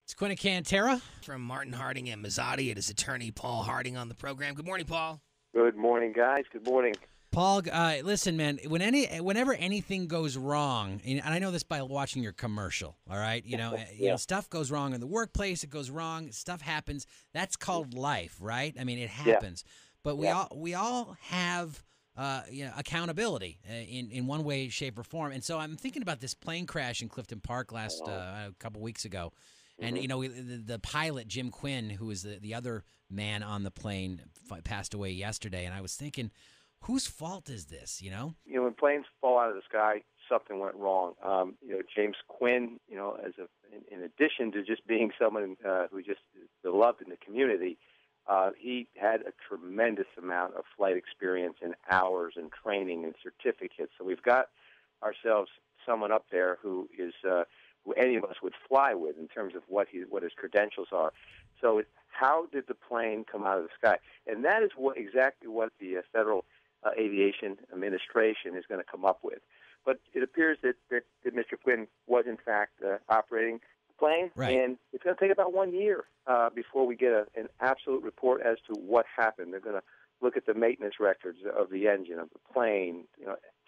It's Quinn Cantera. From Martin Harding and Mazzotti. It is attorney Paul Harding on the program. Good morning, Paul. Good morning, guys. Good morning. Paul, listen, man, whenever anything goes wrong, and I know this by watching your commercial, all right? You know, stuff goes wrong in the workplace, it goes wrong, stuff happens. That's called life, right? I mean, it happens. But we all have accountability in one way, shape, or form. And so I'm thinking about this plane crash in Clifton Park last a couple weeks ago. And, you know, the pilot, Jim Quinn, who was the other man on the plane, passed away yesterday. And I was thinking, whose fault is this, you know? You know, when planes fall out of the sky, something went wrong. James Quinn, in addition to just being someone who just is beloved in the community, he had a tremendous amount of flight experience and hours and training and certificates. So we've got ourselves someone up there who is who any of us would fly with in terms of what his credentials are. So how did the plane come out of the sky? And that is exactly what the Federal Aviation Administration is going to come up with. But it appears that Mr. Quinn was, in fact, operating the plane, and it's going to take about 1 year before we get an absolute report as to what happened. They're going to look at the maintenance records of the engine, of the plane,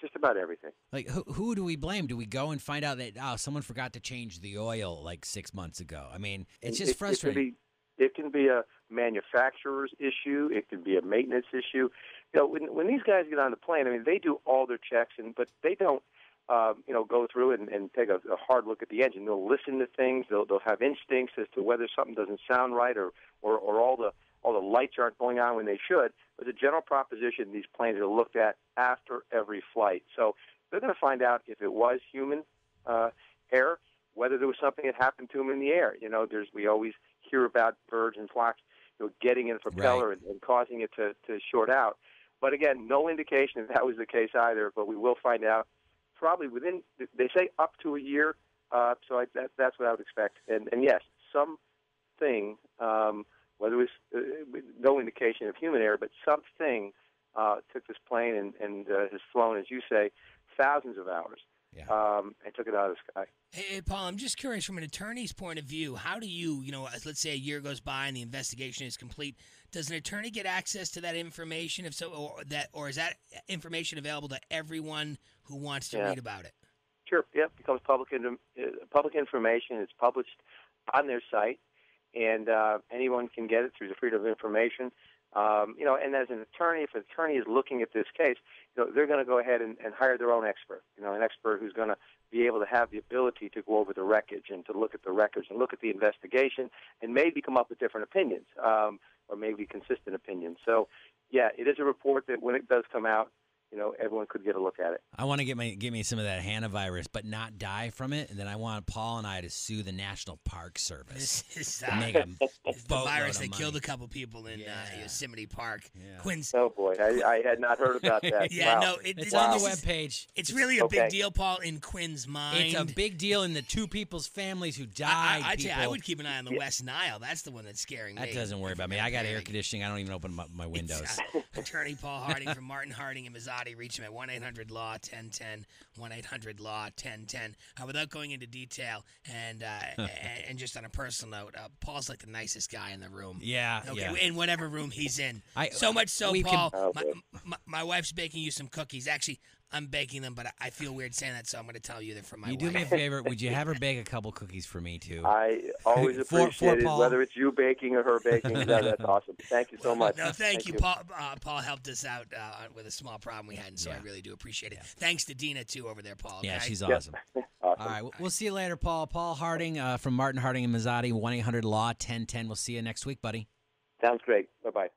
just about everything. Like, who do we blame? Do we go and find out that, someone forgot to change the oil like 6 months ago? I mean, it's just frustrating. It can be a manufacturer's issue. It can be a maintenance issue. You know, when these guys get on the plane, I mean, they do all their checks, but they don't, go through and take a hard look at the engine. They'll listen to things. They'll have instincts as to whether something doesn't sound right or all the lights aren't going on when they should. But the general proposition, these planes are looked at after every flight. So they're going to find out if it was human error, whether there was something that happened to them in the air. You know, we always hear about birds and flocks, getting in a propeller and causing it to short out. But again, no indication that was the case either. But we will find out probably within, they say, up to a year. So that's what I would expect. And yes, something, whether it was no indication of human error, but something took this plane and has flown, as you say, thousands of hours. And took it out of the sky. Hey, Paul, I'm just curious from an attorney's point of view, how do you, let's say a year goes by and the investigation is complete, does an attorney get access to that information? If so, or is that information available to everyone who wants to read about it? Sure. It becomes public information. It's published on their site, and anyone can get it through the Freedom of Information. And as an attorney, if an attorney is looking at this case, they're going to go ahead and hire their own expert, an expert who's going to be able to have the ability to go over the wreckage and to look at the records and look at the investigation and maybe come up with different opinions or maybe consistent opinions. So, yeah, it is a report that when it does come out, everyone could get a look at it. I want to get me some of that hantavirus, but not die from it. And then I want Paul and I to sue the National Park Service. This is make a the virus that killed a couple people in Yosemite Park. Yeah. Quinn's. Oh boy, I had not heard about that. It's on the webpage. It's really a big deal, Paul, in Quinn's mind. It's a big deal in the two people's families who died. I'd say I would keep an eye on the West Nile. That's the one that's scaring me. That doesn't worry about me. I got air conditioning. I don't even open my windows. Attorney Paul Harding from Martin Harding and Mazzotti. Reach him at 1-800-LAW-1010, 1-800-LAW-1010. Without going into detail and just on a personal note, Paul's like the nicest guy in the room. Yeah. In whatever room he's in. So much so, Paul, my wife's baking you some cookies. Actually, I'm baking them, but I feel weird saying that, so I'm going to tell you they're from my wife. You do me a favor. Would you have her bake a couple cookies for me, too? I always appreciate it, whether it's you baking or her baking. That's awesome. Thank you so much. No, thank you. Paul helped us out with a small problem we had, and so I really do appreciate it. Thanks to Dina, too, over there, Paul. Yeah, she's awesome. Awesome. All right, we'll see you later, Paul. Paul Harding from Martin Harding and Mazzotti, 1-800-LAW-1010. We'll see you next week, buddy. Sounds great. Bye-bye.